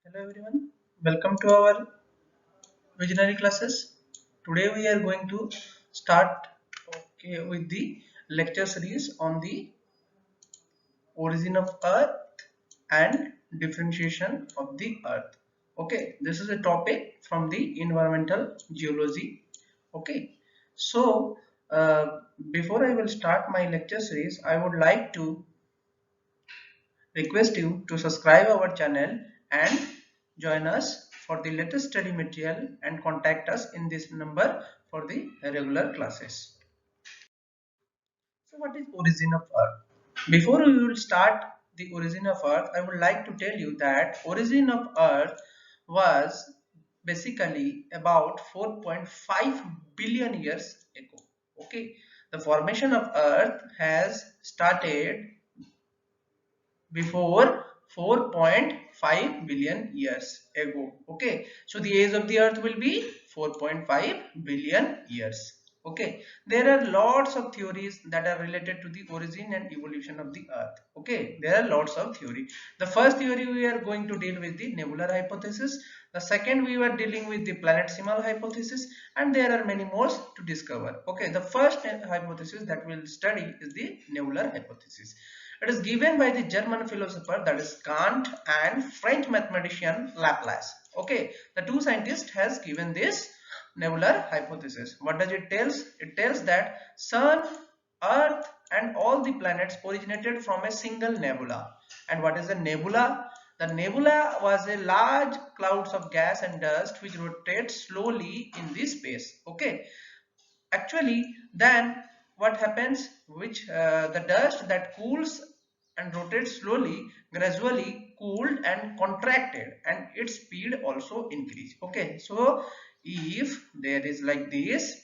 Hello everyone, welcome to our visionary classes. Today we are going to start with the lecture series on the origin of earth and differentiation of the earth. Okay, this is a topic from the environmental geology. Okay, so uh, before I will start my lecture series, I would like to request you to subscribe our channel and join us for the latest study material and contact us in this number for the regular classes. So what is origin of earth? Before we will start the origin of earth, I would like to tell you that origin of earth was basically about 4.5 billion years ago. Okay, the formation of earth has started before 4.5 billion years ago. Okay, so the age of the earth will be 4.5 billion years. Okay, there are lots of theories that are related to the origin and evolution of the earth. Okay, there are lots of theory. The first theory we are going to deal with the nebular hypothesis. The second we were dealing with the planetesimal hypothesis, and there are many more to discover. Okay, the first hypothesis that we'll study is the nebular hypothesis. It is given by the German philosopher, that is Kant, and French mathematician Laplace. Okay, the two scientists has given this nebular hypothesis. What does it tells? It tells that Sun, Earth, and all the planets originated from a single nebula. And what is a nebula? The nebula was a large clouds of gas and dust which rotate slowly in this space. Okay, actually then what happens, which the dust that cools and rotates slowly gradually cooled and contracted, and its speed also increased. Okay, so if there is like this,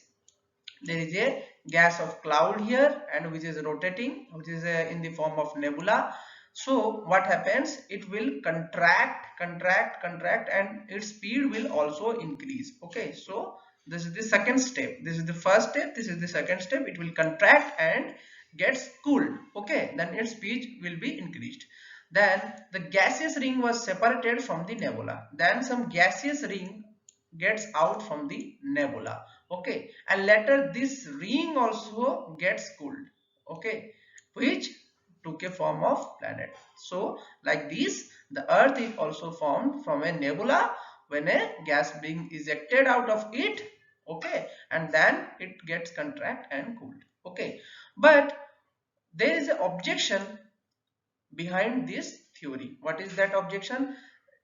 there is a gas of cloud here and which is rotating, which is in the form of nebula. So what happens, it will contract and its speed will also increase. Okay, so this is the second step, this is the first step, this is the second step. It will contract and gets cooled. Okay, then its speed will be increased. Then the gaseous ring was separated from the nebula, then some gaseous ring gets out from the nebula. Okay, and later this ring also gets cooled. Okay, which took a form of planet. So like this, the earth is also formed from a nebula when a gas being ejected out of it. Okay, and then it gets contract and cooled. Okay, but there is an objection behind this theory. What is that objection?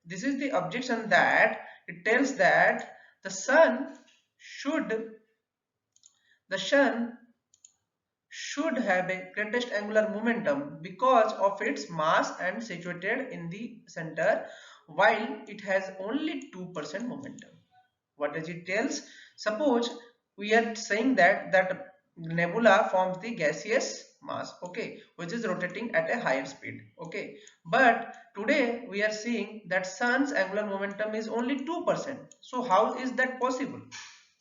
This is the objection that it tells that the sun should the sun should have a greatest angular momentum because of its mass and situated in the center, while it has only 2% momentum. What does it tells? Suppose we are saying that nebula forms the gaseous mass, okay, which is rotating at a higher speed. Okay, but today we are seeing that sun's angular momentum is only 2%. So how is that possible?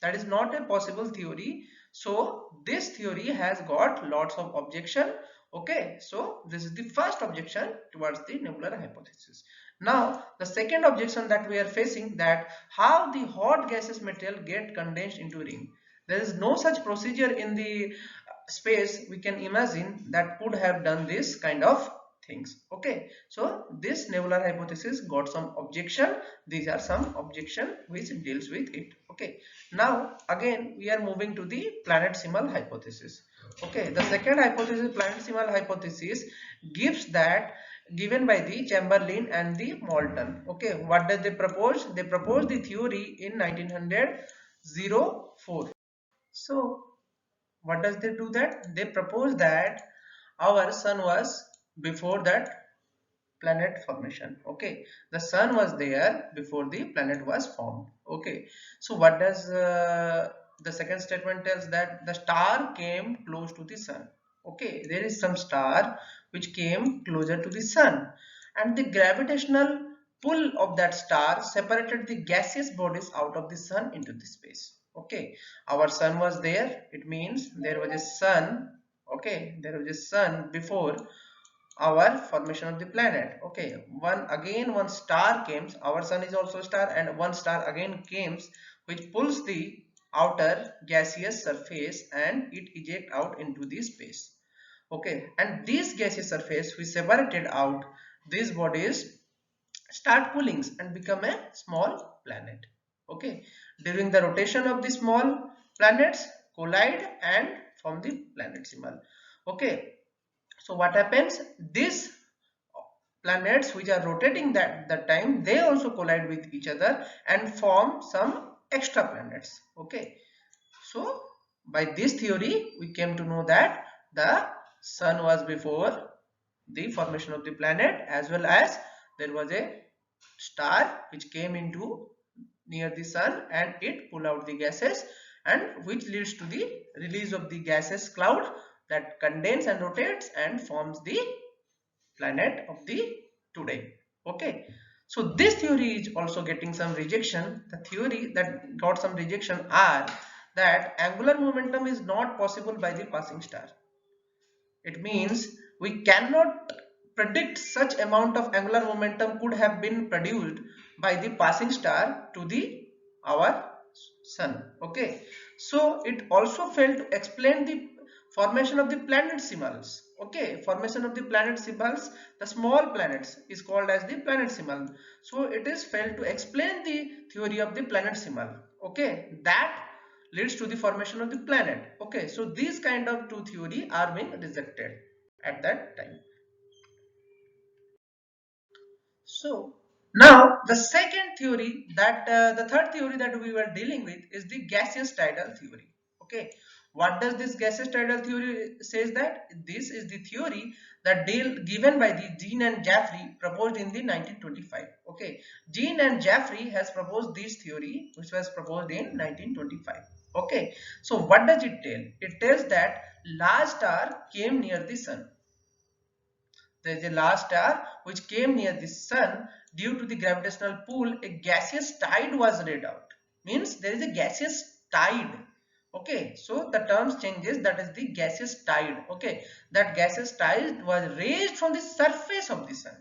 That is not a possible theory. So this theory has got lots of objection. Okay, so this is the first objection towards the nebular hypothesis. Now the second objection that we are facing, that how the hot gaseous material get condensed into ring. There is no such procedure in the space we can imagine that could have done this kind of things. Okay, so this nebular hypothesis got some objection. These are some objection which deals with it. Okay, now again we are moving to the planetesimal hypothesis. Okay, the second hypothesis, planetesimal hypothesis, gives that given by the Chamberlain and the Moulton. Okay, what did they propose? They proposed the theory in 1904. So what does they do? That they propose that our sun was before that planet formation. Okay, the sun was there before the planet was formed. Okay, so what does the second statement tells? That the star came close to the sun. Okay, there is some star which came closer to the sun, and the gravitational pull of that star separated the gaseous bodies out of the sun into the space. Okay, our sun was there, it means there was a sun. Okay, there was a sun before our formation of the planet. Okay, one star came, our sun is also a star, and one star again came, which pulls the outer gaseous surface and it eject out into the space. Okay, and this gaseous surface we separated out, these bodies start cooling and become a small planet. Okay, during the rotation of the small planets collide and form the planetesimal. Okay, so what happens, these planets which are rotating that time, they also collide with each other and form some extra planets. Okay, so by this theory we came to know that the sun was before the formation of the planet, as well as there was a star which came into near the sun and it pull out the gases, and which leads to the release of the gases cloud that condense and rotates and forms the planet of the today. Okay, so this theory is also getting some rejection. The theory that got some rejection are that angular momentum is not possible by the passing star. It means we cannot predict such amount of angular momentum could have been produced by the passing star to the our sun. Okay, so it also failed to explain the formation of the planetsimals. Okay, formation of the planetsimals, the small planets is called as the planetesimal. So it is failed to explain the theory of the planetesimal. Okay, that leads to the formation of the planet. Okay, so these kind of two theory are being rejected at that time. So now the second theory, that the third theory that we were dealing with is the gaseous tidal theory. Okay, what does this gaseous tidal theory says? That this is the theory that given by the Jean and Jaffrey, proposed in the 1925. Okay, Jean and Jaffrey has proposed this theory, which was proposed in 1925. Okay, so what does it tell? It tells that large star came near the sun. There is a large star which came near the sun. Due to the gravitational pull, a gaseous tide was laid out. Means there is a gaseous tide. Okay, so the terms changes, that is the gaseous tide. Okay, that gaseous tide was raised from the surface of the sun.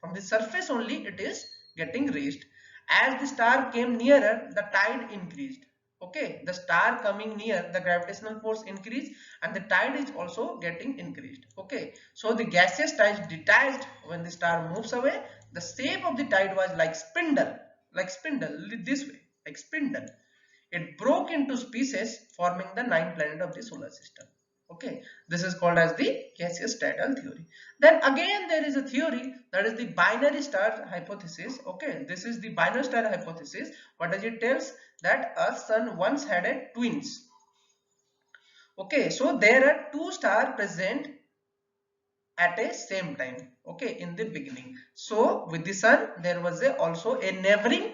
From the surface only it is getting raised. As the star came nearer, the tide increased. Okay, the star coming near, the gravitational force increased and the tide is also getting increased. Okay, so the gaseous tide detached when the star moves away. The shape of the tide was like spindle this way, like spindle. It broke into pieces, forming the nine planet of the solar system. Okay, this is called as the gaseous tidal theory. Then again there is a theory, that is the binary star hypothesis. Okay, this is the binary star hypothesis. What does it tells? That a sun once had a twins. Okay, so there are two stars present at a same time. Okay, in the beginning. So with the sun there was also a neighboring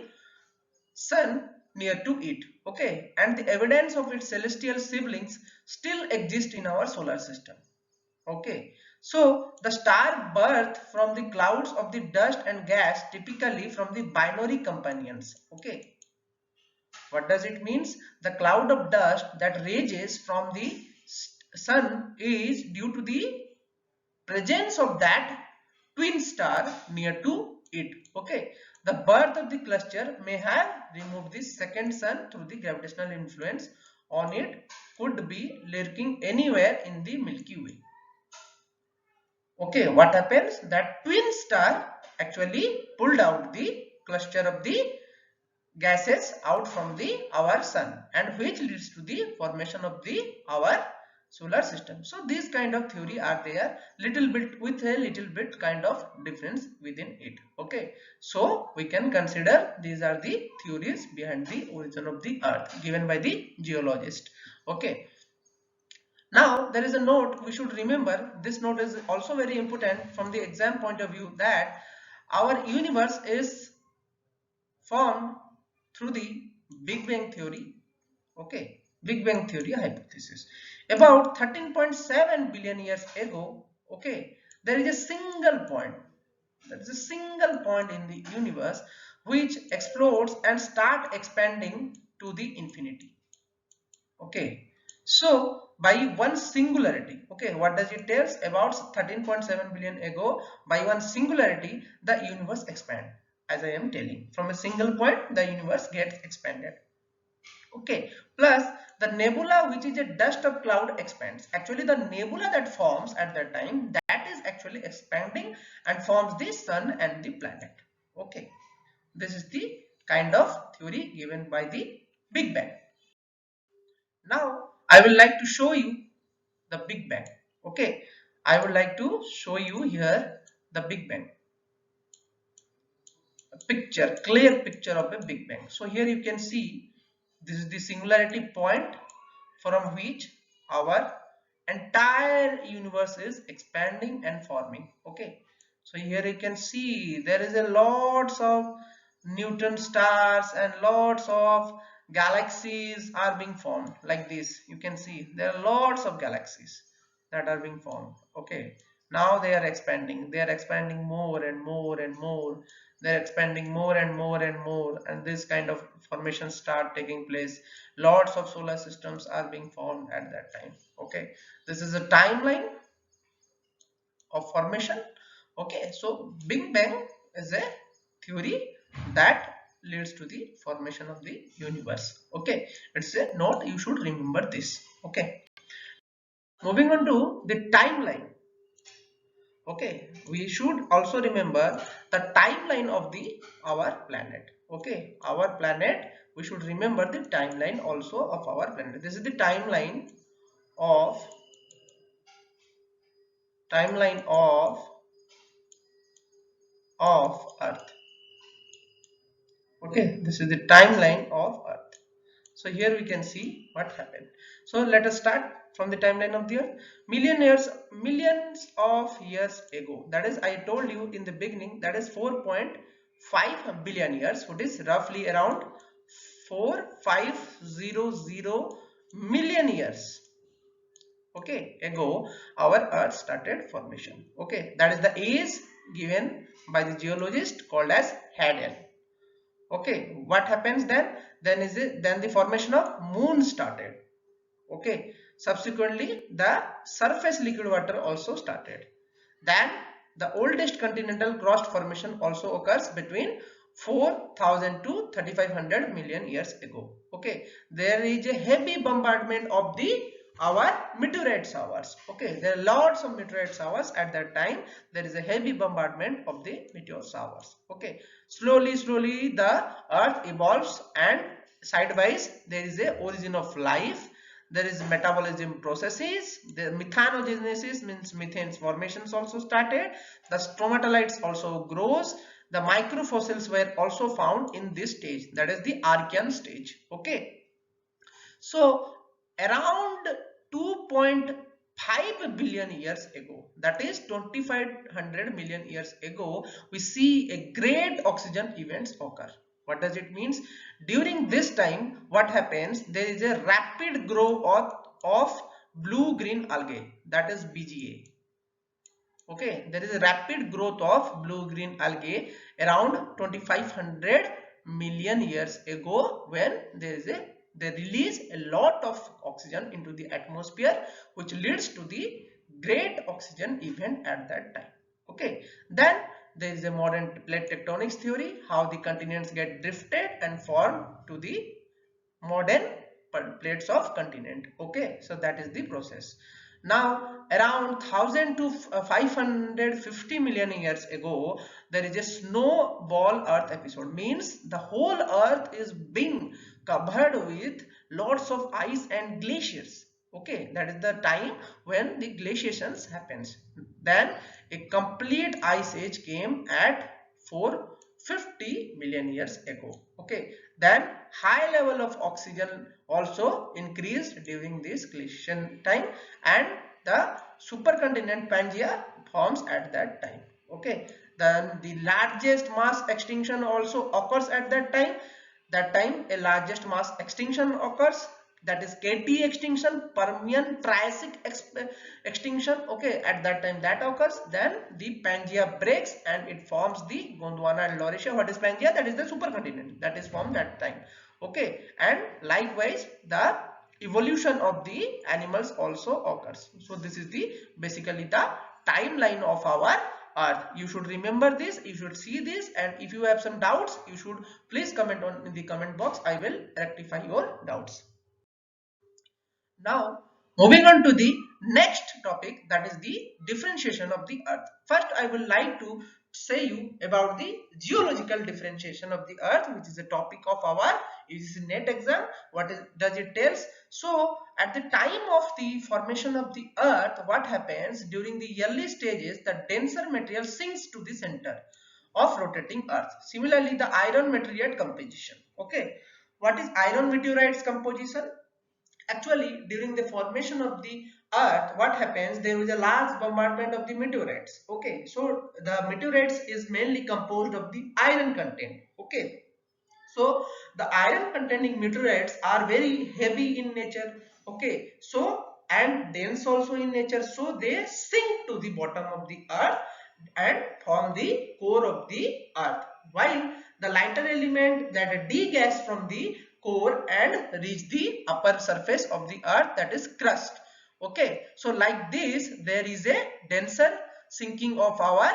sun near to it. Okay, and the evidence of its celestial siblings still exist in our solar system. Okay, so the star birth from the clouds of the dust and gas, typically from the binary companions. Okay, what does it means? The cloud of dust that rages from the sun is due to the presence of that twin star near to it. Okay, the birth of the cluster may have removed the second sun through the gravitational influence on it, could be lurking anywhere in the Milky Way. Okay, what happens? That twin star actually pulled out the cluster of the gases out from the our sun, and which leads to the formation of the our solar system. So these kind of theory are there, little bit with a little bit kind of difference within it. Okay, so we can consider these are the theories behind the origin of the earth given by the geologist. Okay, now there is a note we should remember. This note is also very important from the exam point of view, that our universe is formed through the Big Bang theory. Okay, Big Bang theory hypothesis. About 13.7 billion years ago, okay, there is a single point. There is a single point in the universe which explodes and start expanding to the infinity. Okay, so by one singularity. Okay, what does it tells? About 13.7 billion ago, by one singularity, the universe expand. As I am telling, from a single point, the universe gets expanded. Okay, plus the nebula, which is a dust of cloud, expands. Actually, the nebula that forms at that time, that is actually expanding and forms the sun and the planet. Okay, this is the kind of theory given by the Big Bang. Now, I will like to show you the Big Bang. Okay, I would like to show you here the Big Bang. A picture, clear picture of a Big Bang. So here you can see this is the singularity point from which our entire universe is expanding and forming. Okay, so here you can see there is a lots of neutron stars and lots of galaxies are being formed like this. You can see there are lots of galaxies that are being formed. Okay, now they are expanding more and more and more. They're expanding more and more and more, and this kind of formations start taking place. Lots of solar systems are being formed at that time. Okay, this is a timeline of formation. Okay, so Big Bang is a theory that leads to the formation of the universe. Okay, it's a note, you should remember this. Okay, moving on to the timeline. Okay, we should also remember the timeline of the our planet. Okay, our planet, we should remember the timeline also of our planet. This is the of timeline of Earth. Okay, this is the timeline of Earth. So here we can see what happened. So let us start from the timeline of the Earth. Millions of years ago. That is, I told you in the beginning, that is 4.5 billion years, which is roughly around 4500 million years. Okay, ago our Earth started formation. Okay, that is the age given by the geologist called as Hadden. Okay, what happens then? Then the formation of moon started. Okay, subsequently the surface liquid water also started. Then the oldest continental crust formation also occurs between 4000 to 3500 million years ago. Okay, there is a heavy bombardment of the our meteorite showers. Okay, there are lots of meteorite showers at that time. There is a heavy bombardment of the meteor showers. Okay, slowly the earth evolves, and sidewise there is a origin of life. There is metabolism processes. The methanogenesis means methane formations also started. The stromatolites also grows. The microfossils were also found in this stage, that is the Archean stage. Okay, so around 2.5 billion years ago, that is 2500 million years ago, we see a great oxygen events occur. What does it means? During this time, what happens? There is a rapid growth of blue-green algae, that is BGA. Okay, there is a rapid growth of blue-green algae around 2500 million years ago, when they release a lot of oxygen into the atmosphere, which leads to the great oxygen event at that time. Okay, then there is a modern plate tectonics theory, how the continents get drifted and formed to the modern plates of continent. Okay, so that is the process. Now around 1000 to 550 million years ago, there is a snowball earth episode. Means the whole earth is being covered with lots of ice and glaciers. Okay, that is the time when the glaciations happens. Then a complete ice age came at 450 million years ago. Okay, then high level of oxygen also increased during this glaciation time, and the supercontinent Pangaea forms at that time. Okay, then the largest mass extinction also occurs at that time. That time a largest mass extinction occurs, that is KT extinction, Permian Triassic extinction. Okay, at that time that occurs. Then the Pangaea breaks and it forms the Gondwana and Laurasia. What is Pangaea? That is the supercontinent that is formed that time. Okay, and likewise the evolution of the animals also occurs. So this is the basically the timeline of our earth. You should remember this, you should see this, and if you have some doubts, you should please comment on in the comment box. I will rectify your doubts. Now, moving on to the next topic, that is the differentiation of the earth. First, I would like to say you about the geological differentiation of the earth, which is a topic of our net exam. What does it tells? So, at the time of the formation of the earth, what happens during the early stages? The denser material sinks to the center of rotating earth. Similarly, the iron meteorite composition. Okay, what is iron meteorites composition? Actually, during the formation of the earth, what happens, there is a large bombardment of the meteorites. Okay, so the meteorites is mainly composed of the iron content. Okay, so the iron containing meteorites are very heavy in nature. Okay, so and dense also in nature, so they sink to the bottom of the earth and form the core of the earth, while the lighter element that degas from the core and reach the upper surface of the earth, that is crust. Okay, so like this there is a denser sinking of our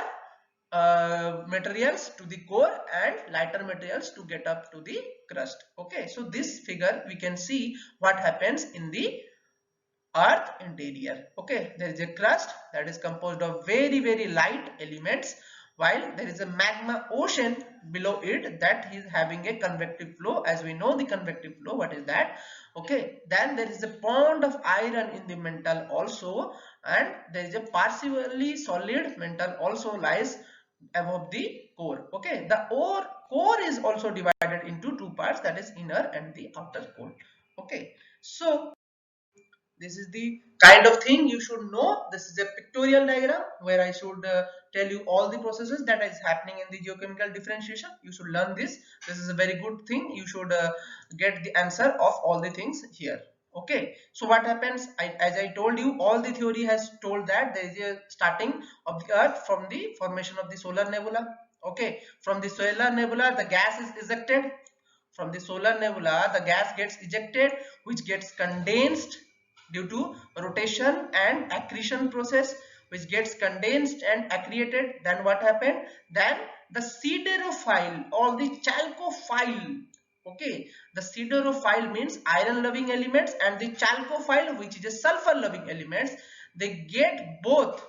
materials to the core and lighter materials to get up to the crust. Okay, so this figure we can see what happens in the earth interior. Okay, there is a crust that is composed of very light elements, while there is a magma ocean below it that is having a convective flow. As we know the convective flow, what is that? Okay, then there is a pond of iron in the mantle also, and there is a partially solid mantle also lies above the core. Okay, the core is also divided into two parts, that is inner and the outer core. Okay, so this is the kind of thing you should know. This is a pictorial diagram where I should tell you all the processes that is happening in the geochemical differentiation. You should learn this. This is a very good thing. You should get the answer of all the things here. Okay, so what happens, as I told you, all the theory has told that there is a starting of the earth from the formation of the solar nebula. Okay, from the solar nebula the gas is ejected. From the solar nebula the gas gets ejected, which gets condensed due to rotation and accretion process, which gets condensed and accreted. Then what happened? Then the siderophile or the chalcophile. Okay, the siderophile means iron loving elements, and the chalcophile, which is a sulfur loving elements, they get both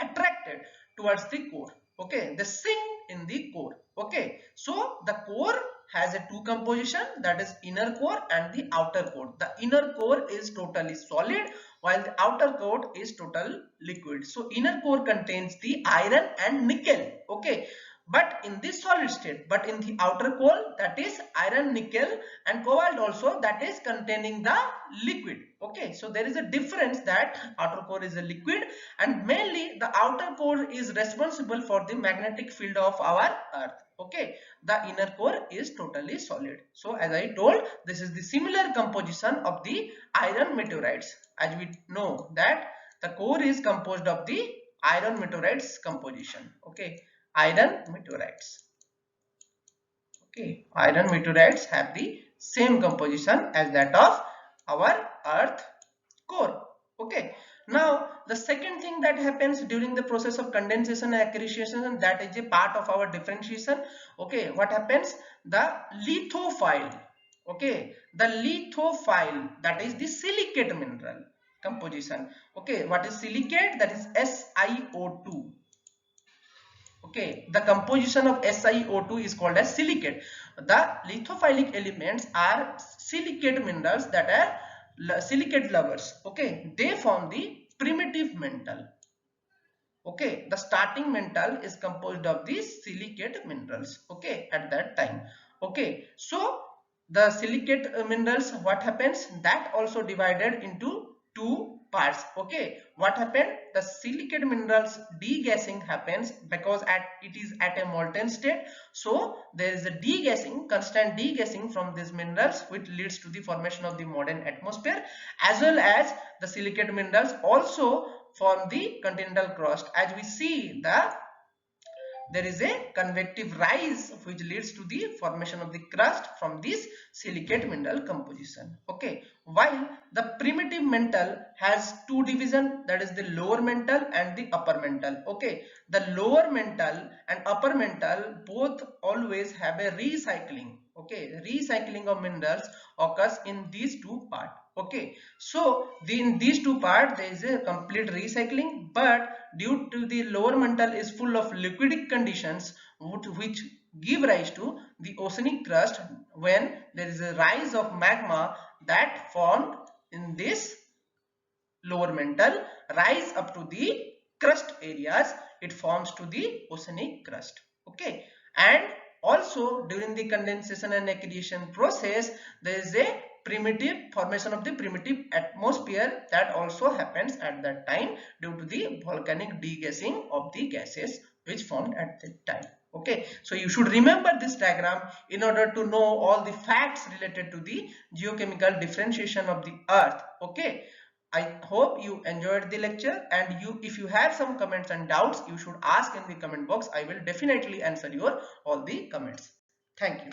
attracted towards the core. Okay, they sink in the core. Okay, so the core has a two composition, that is inner core and the outer core. The inner core is totally solid, while the outer core is total liquid. So inner core contains the iron and nickel. Okay, but in this solid state, but in the outer core, that is iron, nickel and cobalt also, that is containing the liquid. Okay, so there is a difference that outer core is a liquid, and mainly the outer core is responsible for the magnetic field of our earth. Okay, the inner core is totally solid. So as I told, this is the similar composition of the iron meteorites. As we know that the core is composed of the iron meteorites composition. Okay, iron meteorites. Okay, iron meteorites have the same composition as that of our earth core. Okay, now the second thing that happens during the process of condensation and accretion, that is a part of our differentiation. Okay, what happens? The lithophile. Okay, the lithophile, that is the silicate mineral composition. Okay, what is silicate? That is SiO2. Okay, the composition of SiO2 is called as silicate. The lithophilic elements are silicate minerals that are silicate lovers. Okay, they form the primitive mantle. Okay, the starting mantle is composed of these silicate minerals. Okay, at that time. Okay, so the silicate minerals, what happens? That also divided into two parts. Okay, what happened? The silicate minerals degassing happens because it is at a molten state. So there is a degassing, constant degassing from these minerals, which leads to the formation of the modern atmosphere, as well as the silicate minerals also form the continental crust. As we see, the there is a convective rise which leads to the formation of the crust from this silicate mineral composition. Okay, while the primitive mantle has two divisions, that is the lower mantle and the upper mantle. Okay, the lower mantle and upper mantle both always have a recycling. Okay, recycling of minerals occurs in these two parts. Okay, so in these two parts there is a complete recycling, but due to the lower mantle is full of liquidic conditions which give rise to the oceanic crust when there is a rise of magma that formed in this lower mantle rise up to the crust areas, it forms to the oceanic crust. Okay, and also during the condensation and accretion process there is a primitive formation of the primitive atmosphere that also happens at that time due to the volcanic degassing of the gases which formed at that time. Okay, so you should remember this diagram in order to know all the facts related to the geochemical differentiation of the earth. Okay, I hope you enjoyed the lecture, and if you have some comments and doubts, you should ask in the comment box. I will definitely answer your all the comments. Thank you.